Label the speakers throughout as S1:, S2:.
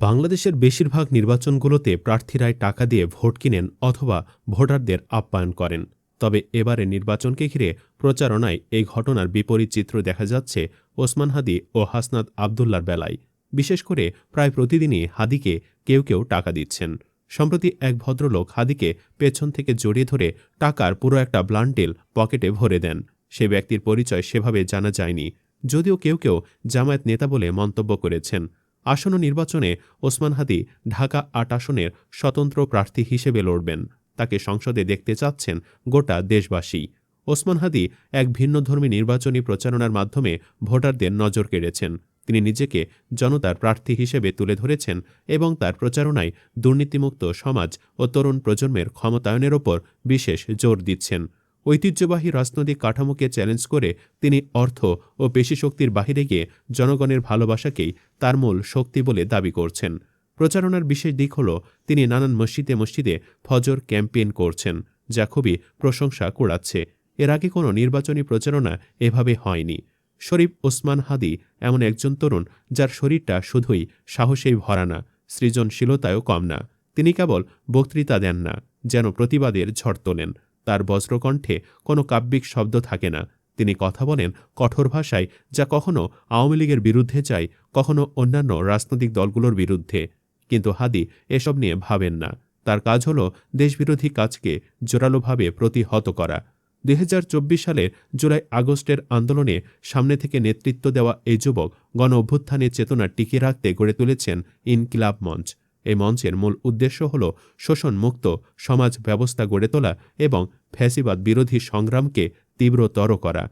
S1: বাংলাদেশের বেশিরভাগ নির্বাচনগুলোতে প্রার্থীরাই টাকা দিয়ে ভোট কিনেন অথবা ভোটারদের আপ্যায়ন করেন। তবে এবারে নির্বাচনকে ঘিরে প্রচারণায় এই ঘটনার বিপরীত চিত্র দেখা যাচ্ছে ওসমান হাদি ও হাসনাত আবদুল্লার বেলায়। বিশেষ করে প্রায় প্রতিদিনই হাদিকে কেউ কেউ টাকা দিচ্ছেন। সম্প্রতি এক ভদ্রলোক হাদিকে পেছন থেকে জড়িয়ে ধরে টাকার পুরো একটা ব্লান্টেল পকেটে ভরে দেন। সে ব্যক্তির পরিচয় সেভাবে জানা যায়নি, যদিও কেউ কেউ জামায়াত নেতা বলে মন্তব্য করেছেন। আসন্ন নির্বাচনে ওসমান হাদি ঢাকা ৮ আসনের স্বতন্ত্র প্রার্থী হিসেবে লড়বেন। তাকে সংসদে দেখতে চাচ্ছেন গোটা দেশবাসী। ওসমান হাদি এক ভিন্নধর্মী নির্বাচনী প্রচারণার মাধ্যমে ভোটারদের নজর কেড়েছেন। তিনি নিজেকে জনতার প্রার্থী হিসেবে তুলে ধরেছেন এবং তার প্রচারণায় দুর্নীতিমুক্ত সমাজ ও তরুণ প্রজন্মের ক্ষমতায়নের ওপর বিশেষ জোর দিচ্ছেন। ঐতিহ্যবাহী রাজনৈতিক কাঠামোকে চ্যালেঞ্জ করে তিনি অর্থ ও পেশিশক্তির বাহিরে গিয়ে জনগণের ভালোবাসাকেই তার মূল শক্তি বলে দাবি করছেন। প্রচারণার বিশেষ দিক হল তিনি নানান মসজিদে মসজিদে ফজর ক্যাম্পেইন করছেন, যা খুবই প্রশংসা কুড়াচ্ছে। এর আগে কোনো নির্বাচনী প্রচারণা এভাবে হয়নি। শরীফ ওসমান হাদি এমন একজন তরুণ যার শরীরটা শুধুই সাহসেই ভরা না, সৃজনশীলতায়ও কম না। তিনি কেবল বক্তৃতা দেন না, যেন প্রতিবাদের ঝড় তোলেন। তার বজ্রকণ্ঠে কোনো কাব্যিক শব্দ থাকে না। তিনি কথা বলেন কঠোর ভাষায়, যা কখনো আওয়ামী লীগের বিরুদ্ধে যায়, কখনো অন্যান্য রাজনৈতিক দলগুলোর বিরুদ্ধে। কিন্তু হাদি এসব নিয়ে ভাবেন না। তার কাজ হল দেশবিরোধী কাজকে জোরালোভাবে প্রতিহত করা। ২০২৪ সালের জুলাই আগস্টের আন্দোলনে সামনে থেকে নেতৃত্ব দেওয়া এই যুবক গণ অভ্যুত্থানের চেতনা টিকিয়ে রাখতে গড়ে তুলেছেন ইনকিলাব মঞ্চ। এই মঞ্চের মূল উদ্দেশ্য হল শোষণমুক্ত সমাজ ব্যবস্থা গড়ে তোলা এবং ফ্যাসিবাদ বিরোধী সংগ্রামকে তীব্রতর করা।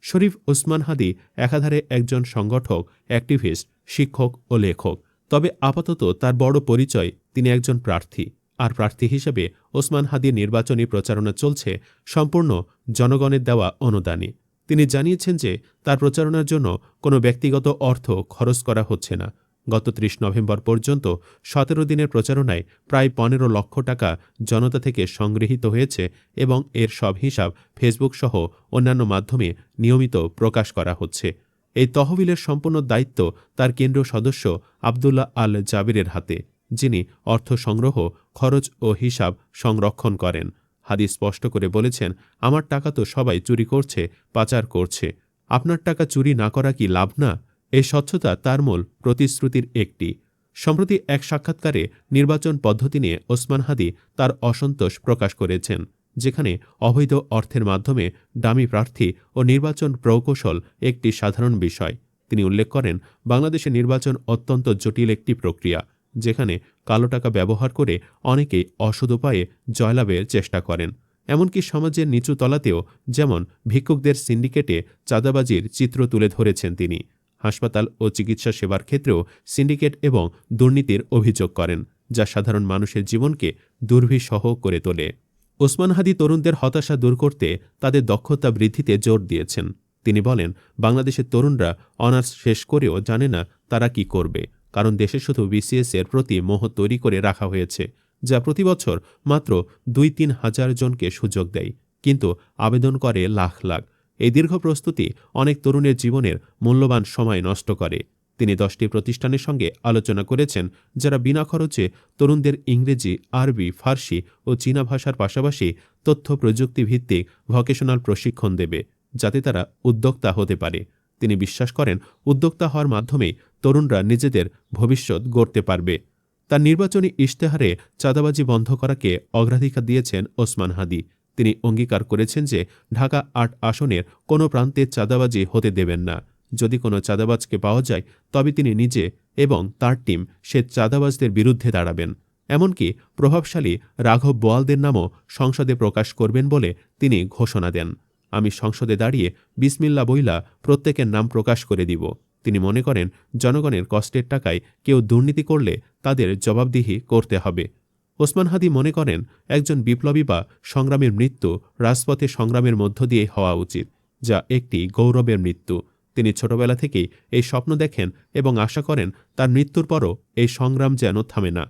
S1: শরীফ ওসমান হাদি একাধারে একজন সংগঠক, অ্যাক্টিভিস্ট, শিক্ষক ও লেখক। তবে আপাতত তার বড় পরিচয় তিনি একজন প্রার্থী। আর প্রার্থী হিসেবে ওসমান হাদির নির্বাচনী প্রচারণা চলছে সম্পূর্ণ জনগণের দেওয়া অনুদানে। তিনি জানিয়েছেন যে তার প্রচারণার জন্য কোনো ব্যক্তিগত অর্থ খরচ করা হচ্ছে না। গত ৩০ নভেম্বর পর্যন্ত ১৭ দিনের প্রচারণায় প্রায় ১৫ লক্ষ টাকা জনতা থেকে সংগৃহীত হয়েছে এবং এর সব হিসাব ফেসবুক সহ অন্যান্য মাধ্যমে নিয়মিত প্রকাশ করা হচ্ছে। এই তহবিলের সম্পূর্ণ দায়িত্ব তার কেন্দ্রীয় সদস্য আবদুল্লাহ আল জাবিরের হাতে, যিনি অর্থ সংগ্রহ, খরচ ও হিসাব সংরক্ষণ করেন। হাদি স্পষ্ট করে বলেছেন, আমার টাকা তো সবাই চুরি করছে, পাচার করছে। আপনার টাকা চুরি না করা কি লাভ না? এই স্বচ্ছতা তার মূল প্রতিশ্রুতির একটি। সম্প্রতি এক সাক্ষাৎকারে নির্বাচন পদ্ধতি নিয়ে ওসমান হাদি তার অসন্তোষ প্রকাশ করেছেন, যেখানে অবৈধ অর্থের মাধ্যমে ডামি প্রার্থী ও নির্বাচন প্রকৌশল একটি সাধারণ বিষয়। তিনি উল্লেখ করেন, বাংলাদেশের নির্বাচন অত্যন্ত জটিল একটি প্রক্রিয়া, যেখানে কালো টাকা ব্যবহার করে অনেকেই অসৎ উপায়ে জয়লাভের চেষ্টা করেন। এমনকি সমাজের নিচু তলাতেও, যেমন ভিক্ষুকদের সিন্ডিকেটে চাঁদাবাজির চিত্র তুলে ধরেছেন তিনি। হাসপাতাল ও চিকিৎসা সেবার ক্ষেত্রেও সিন্ডিকেট এবং দুর্নীতির অভিযোগ করেন, যা সাধারণ মানুষের জীবনকে দুর্বিষহ করে তোলে। ওসমান হাদি তরুণদের হতাশা দূর করতে তাদের দক্ষতা বৃদ্ধিতে জোর দিয়েছেন। তিনি বলেন, বাংলাদেশের তরুণরা অনার্স শেষ করেও জানে না তারা কি করবে, কারণ দেশে শুধু বিসিএস এর প্রতি মোহ তৈরি করে রাখা হয়েছে, যা প্রতি বছর মাত্র ২-৩ হাজার জনকে সুযোগ দেয়, কিন্তু আবেদন করে লাখ লাখ। এই দীর্ঘ প্রস্তুতি অনেক তরুণের জীবনের মূল্যবান সময় নষ্ট করে। তিনি 10টি প্রতিষ্ঠানের সঙ্গে আলোচনা করেছেন, যারা বিনা খরচে তরুণদের ইংরেজি, আরবি, ফার্সি ও চীনা ভাষার পাশাপাশি তথ্য প্রযুক্তি ভিত্তিক ভকেশনাল প্রশিক্ষণ দেবে, যাতে তারা উদ্যোক্তা হতে পারে। তিনি বিশ্বাস করেন, উদ্যোক্তা হওয়ার মাধ্যমেই তরুণরা নিজেদের ভবিষ্যৎ গড়তে পারবে। তার নির্বাচনী ইশতেহারে চাঁদাবাজি বন্ধ করাকে অগ্রাধিকার দিয়েছেন ওসমান হাদি। তিনি অঙ্গীকার করেছেন যে ঢাকা ৮ আসনের কোনো প্রান্তে চাঁদাবাজি হতে দেবেন না। যদি কোনো চাঁদাবাজকে পাওয়া যায়, তবে তিনি নিজে এবং তার টিম সে চাঁদাবাজদের বিরুদ্ধে দাঁড়াবেন। এমনকি প্রভাবশালী রাঘব বোয়ালদের নামও সংসদে প্রকাশ করবেন বলে তিনি ঘোষণা দেন। আমি সংসদে দাঁড়িয়ে বিসমিল্লা বইলা প্রত্যেকের নাম প্রকাশ করে দিব। তিনি মনে করেন, জনগণের কষ্টের টাকায় কেউ দুর্নীতি করলে তাদের জবাবদিহি করতে হবে। ওসমান হাদি মনে করেন, একজন বিপ্লবী বা সংগ্রামের মৃত্যু রাজপথে সংগ্রামের মধ্য দিয়ে হওয়া উচিত, যা একটি গৌরবের মৃত্যু। তিনি ছোটবেলা থেকেই এই স্বপ্ন দেখেন এবং আশা করেন তার মৃত্যুর পরও এই সংগ্রাম যেন থামে না।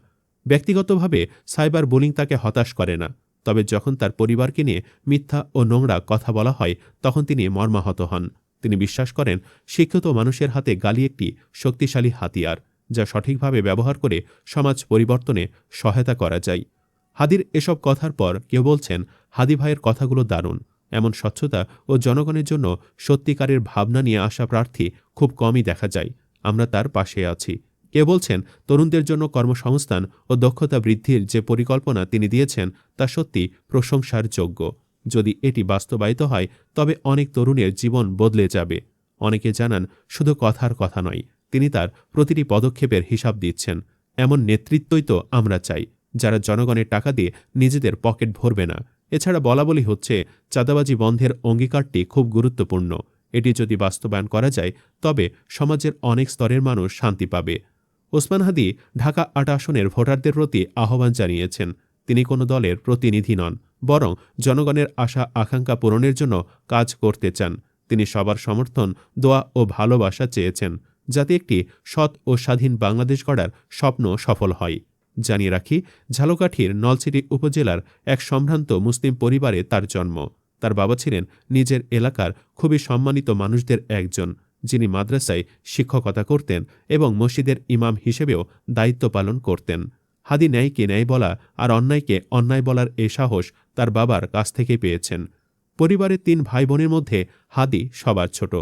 S1: ব্যক্তিগতভাবে সাইবার বুলিং তাকে হতাশ করে না, তবে যখন তার পরিবারকে নিয়ে মিথ্যা ও নোংরা কথা বলা হয়, তখন তিনি মর্মাহত হন। তিনি বিশ্বাস করেন, শিক্ষিত মানুষের হাতে গালি একটি শক্তিশালী হাতিয়ার, যা সঠিকভাবে ব্যবহার করে সমাজ পরিবর্তনে সহায়তা করা যায়। হাদির এসব কথার পর কেউ বলছেন, হাদি ভাইয়ের কথাগুলো দারুণ। এমন স্বচ্ছতা ও জনগণের জন্য সত্যিকারের ভাবনা নিয়ে আসা প্রার্থী খুব কমই দেখা যায়। আমরা তার পাশে আছি। কেউ বলছেন, তরুণদের জন্য কর্মসংস্থান ও দক্ষতা বৃদ্ধির যে পরিকল্পনা তিনি দিয়েছেন তা সত্যি প্রশংসার যোগ্য। যদি এটি বাস্তবায়িত হয় তবে অনেক তরুণের জীবন বদলে যাবে। অনেকে জানান, শুধু কথার কথা নয়, তিনি তার প্রতিটি পদক্ষেপের হিসাব দিচ্ছেন। এমন নেতৃত্বই তো আমরা চাই, যারা জনগণের টাকা দিয়ে নিজেদের পকেট ভরবে না। এছাড়া বলাবলি হচ্ছে, চাঁদাবাজি বন্ধের অঙ্গীকারটি খুব গুরুত্বপূর্ণ। এটি যদি বাস্তবায়ন করা যায় তবে সমাজের অনেক স্তরের মানুষ শান্তি পাবে। ওসমান হাদি ঢাকা ৮ আসনের ভোটারদের প্রতি আহ্বান জানিয়েছেন, তিনি কোনো দলের প্রতিনিধি নন, বরং জনগণের আশা আকাঙ্ক্ষা পূরণের জন্য কাজ করতে চান। তিনি সবার সমর্থন, দোয়া ও ভালোবাসা চেয়েছেন, যাতে একটি সৎ ও স্বাধীন বাংলাদেশ গড়ার স্বপ্ন সফল হয়। জানিয়ে রাখি, ঝালকাঠির নলছিটি উপজেলার এক সম্ভ্রান্ত মুসলিম পরিবারে তার জন্ম। তার বাবা ছিলেন নিজের এলাকার খুবই সম্মানিত মানুষদের একজন, যিনি মাদ্রাসায় শিক্ষকতা করতেন এবং মসজিদের ইমাম হিসেবেও দায়িত্ব পালন করতেন। হাদি ন্যায়কে ন্যায় বলা আর অন্যায়কে অন্যায় বলার এই সাহস তার বাবার কাছ থেকে পেয়েছেন। পরিবারের ৩ ভাই বোনের মধ্যে হাদি সবার ছোট।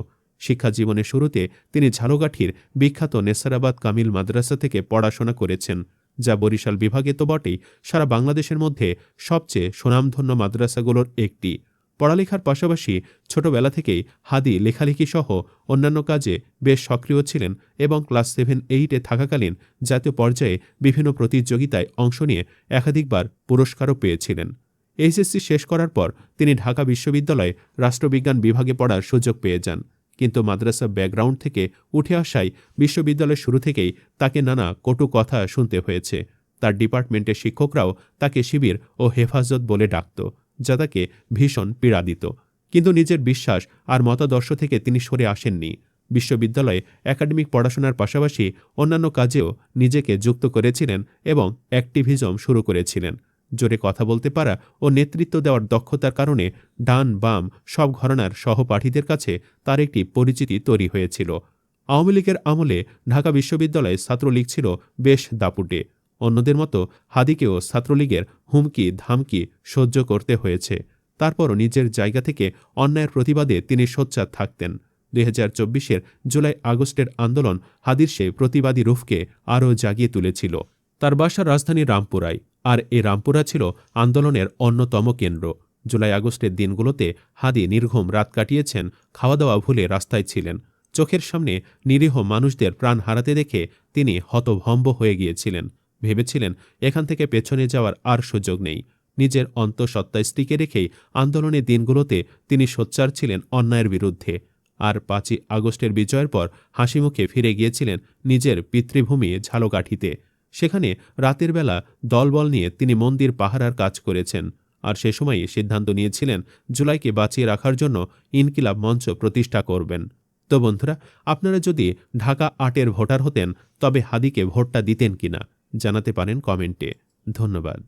S1: শিক্ষা জীবনের শুরুতে তিনি ঝালকাঠির বিখ্যাত নেসারাবাদ কামিল মাদ্রাসা থেকে পড়াশোনা করেছেন, যা বরিশাল বিভাগে তো বটেই, সারা বাংলাদেশের মধ্যে সবচেয়ে সুনামধন্য মাদ্রাসাগুলোর একটি। পড়ালেখার পাশাপাশি ছোটবেলা থেকেই হাদি লেখালেখি সহ অন্যান্য কাজে বেশ সক্রিয় ছিলেন এবং ক্লাস 7-8-এ থাকাকালীন জাতীয় পর্যায়ে বিভিন্ন প্রতিযোগিতায় অংশ নিয়ে একাধিকবার পুরস্কারও পেয়েছিলেন। এইচএসসি শেষ করার পর তিনি ঢাকা বিশ্ববিদ্যালয়ে রাষ্ট্রবিজ্ঞান বিভাগে পড়ার সুযোগ পেয়ে যান, কিন্তু মাদ্রাসা ব্যাকগ্রাউন্ড থেকে উঠে আসায় বিশ্ববিদ্যালয়ের শুরু থেকেই তাকে নানা কটু কথা শুনতে হয়েছে। তার ডিপার্টমেন্টের শিক্ষকরাও তাকে শিবির ও হেফাজত বলে ডাকত, যা তাকে ভীষণ পীড়া দিত। কিন্তু নিজের বিশ্বাস আর মতাদর্শ থেকে তিনি সরে আসেননি। বিশ্ববিদ্যালয়ে একাডেমিক পড়াশোনার পাশাপাশি অন্যান্য কাজেও নিজেকে যুক্ত করেছিলেন এবং অ্যাক্টিভিজম শুরু করেছিলেন। জোরে কথা বলতে পারা ও নেতৃত্ব দেওয়ার দক্ষতার কারণে ডান বাম সব ঘরানার সহপাঠীদের কাছে তার একটি পরিচিতি তৈরি হয়েছিল। আওয়ামী লীগের আমলে ঢাকা বিশ্ববিদ্যালয়ে ছাত্রলীগ ছিল বেশ দাপুটে। অন্যদের মতো হাদিকেও ছাত্রলীগের হুমকি ধামকি সহ্য করতে হয়েছে। তারপরও নিজের জায়গা থেকে অন্যায়ের প্রতিবাদে তিনি সোচ্চার থাকতেন। 2024-এর জুলাই আগস্টের আন্দোলন হাদির সেই প্রতিবাদী রূপকে আরও জাগিয়ে তুলেছিল। তার বাসা রাজধানী রামপুরায়, আর এই রামপুরা ছিল আন্দোলনের অন্যতম কেন্দ্র। জুলাই আগস্টের দিনগুলোতে হাদি নির্ঘুম রাত কাটিয়েছেন, খাওয়া দাওয়া ভুলে রাস্তায় ছিলেন। চোখের সামনে নিরীহ মানুষদের প্রাণ হারাতে দেখে তিনি হতভম্ব হয়ে গিয়েছিলেন। ভেবেছিলেন এখান থেকে পেছনে যাওয়ার আর সুযোগ নেই। নিজের অন্তঃসত্ত্বা স্ত্রীকে রেখেই আন্দোলনের দিনগুলোতে তিনি সোচ্চার ছিলেন অন্যায়ের বিরুদ্ধে। আর 5ই আগস্টের বিজয়ের পর হাসিমুখে ফিরে গিয়েছিলেন নিজের পিতৃভূমি ঝালকাঠিতে। সেখানে রাতের বেলা দলবল নিয়ে তিনি মন্দির পাহারার কাজ করেছেন। আর সে সময়ই সিদ্ধান্ত নিয়েছিলেন জুলাইকে বাঁচিয়ে রাখার জন্য ইনকিলাব মঞ্চ প্রতিষ্ঠা করবেন। তো বন্ধুরা, আপনারা যদি ঢাকা 8-এর ভোটার হতেন তবে হাদিকে ভোটটা দিতেন কিনা জানাতে পারেন কমেন্টে। ধন্যবাদ।